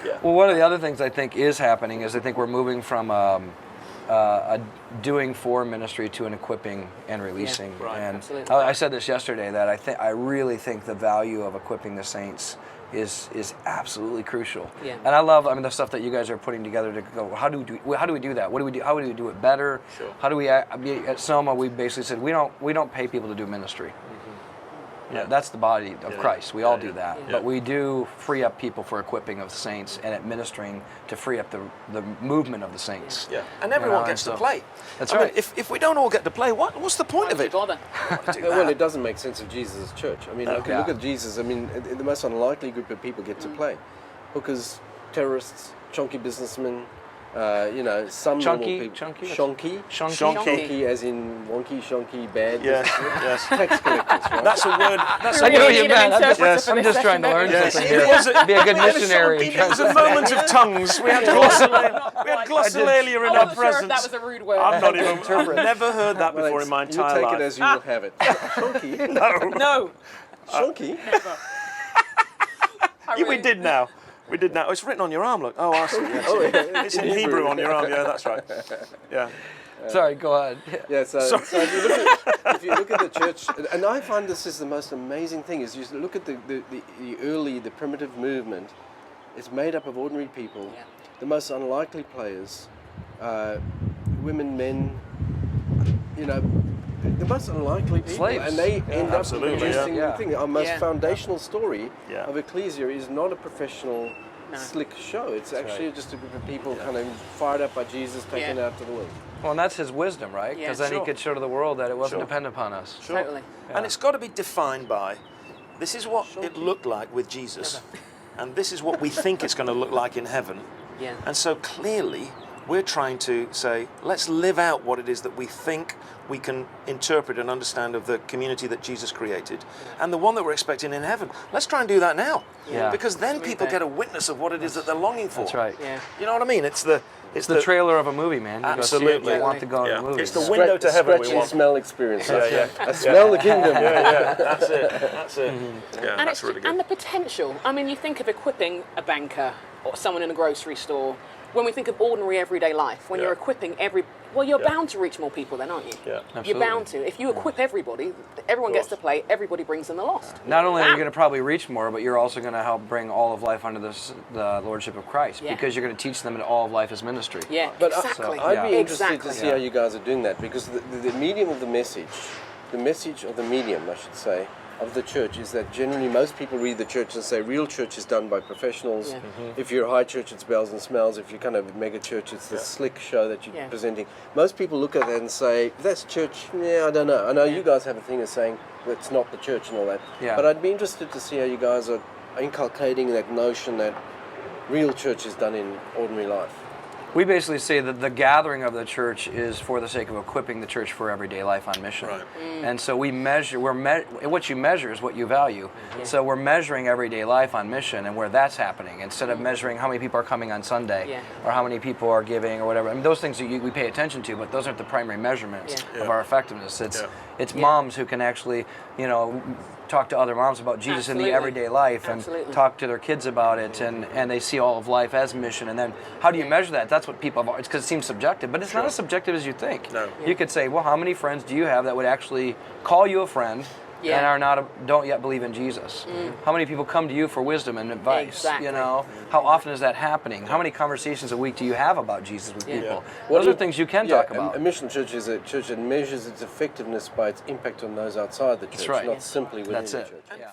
Yeah. Well, one of the other things I think is happening is I think we're moving from a doing for ministry to an equipping and releasing. Yeah. Right. And Absolutely. I said this yesterday that I really think the value of equipping the saints is absolutely crucial. Yeah. And I love the stuff that you guys are putting together to go. How do we do that? What do we do? How do we do it better? Sure. How do we at Soma? We basically said we don't pay people to do ministry. Yeah. That's the body of Yeah. Christ. We all Yeah, do yeah. that. Yeah. But we do free up people for equipping of the saints and administering to free up the movement of the saints. Yeah, and everyone gets to play. That's I mean, right. if we don't all get to play, what's the point of it? Bother. Well, it doesn't make sense of Jesus' church. I mean, Okay. look at Jesus. I mean, the most unlikely group of people get to play. Hookers, terrorists, chonky businessmen, some Chunky, normal people. chunky? Shonky? Shonky? Shonky as in wonky, shonky, bad. Yes, businessmen. yes. Tax collectors, right? That's a word. That's I a know word. what you meant. Yes. I'm just trying to learn Yes. something It here. was Be a good missionary. It was a moment of tongues. We had glossolalia in I our wasn't sure if presence. that was a rude word. I'm not even. I've never heard that before in my You entire take life. it as you will have it. Shonky? No. Shonky? Yeah, we did now. We did now. It's written on your arm. Look. Oh, I see. Yes. Oh, yeah. It's in Hebrew on your arm. Yeah, that's right. Yeah. Sorry, go ahead. Yeah, so if you look at the church, and I find this is the most amazing thing, is you look at the primitive movement, it's made up of ordinary people, Yeah. the most unlikely players, women, men, the most unlikely people, Slaves. and they end up absolutely, producing yeah. the thing. Our most Yeah. foundational story Yeah. of Ecclesia is not a professional, No. slick show. It's actually right. just a group of people kind of fired up by Jesus, taken Yeah. out to the world. Well, and that's his wisdom, right? Yeah. Because then he Sure. could show to the world that it wasn't Sure. dependent upon us. Sure. Totally. And it's got to be defined by, this is what it looked like with Jesus, and this is what we think it's going to look like in heaven. Yeah. And so clearly, we're trying to say, let's live out what it is that we think we can interpret and understand of the community that Jesus created, and the one that we're expecting in heaven. Let's try and do that now, Yeah. because then Absolutely. people get a witness of what it is that they're longing for. That's right. Yeah. You know what I mean? It's the The trailer of a movie, man. You go see it, Absolutely. you want to go to Yeah. the movie. It's the window to heaven we Scratchy want. smell experience. Yeah. I smell the kingdom. Yeah, that's it. That's it. Yeah, And that's really good. And the potential. I mean, you think of equipping a banker or someone in a grocery store. When we think of ordinary everyday life, when Yeah. you're equipping you're Yeah. bound to reach more people then, aren't you? Yeah. You're Absolutely. bound to. If you equip everybody, everyone gets to play, everybody brings in the lost. Not only are you Bam. going to probably reach more, but you're also going to help bring all of life under the lordship of Christ, Yeah. because you're going to teach them that all of life is ministry. Yeah, But exactly. I'd be interested Exactly. to see how you guys are doing that, because the medium of the message of the medium, I should say, of the church is that generally most people read the church and say real church is done by professionals. Yeah. If you're a high church, it's bells and smells. If you're kind of a mega church, it's the slick show that you're Yeah. presenting. Most people look at that and say, that's church, yeah, I don't know. I know you guys have a thing of saying it's not the church and all that. Yeah. But I'd be interested to see how you guys are inculcating that notion that real church is done in ordinary life. We basically say that the gathering of the church is for the sake of equipping the church for everyday life on mission. Right. And so we measure, what you measure is what you value. So we're measuring everyday life on mission and where that's happening, instead of measuring how many people are coming on Sunday Yeah. or how many people are giving or whatever. I mean, those things we pay attention to, but those aren't the primary measurements Yeah. of our effectiveness. It's Yeah. moms who can actually, talk to other moms about Jesus in Absolutely. the everyday life and Absolutely. talk to their kids about it, and they see all of life as mission. And then how do you measure that? That's what people have, it's because it seems subjective, but it's not as subjective as you think. No. You could say, well, how many friends do you have that would actually call you a friend Yeah. and don't yet believe in Jesus? How many people come to you for wisdom and advice? Exactly. How often is that happening? How many conversations a week do you have about Jesus with Yeah. people? Well, Those are things you can talk about. A mission church is a church that measures its effectiveness by its impact on those outside the church, right. not simply within That's the it. church. Yeah.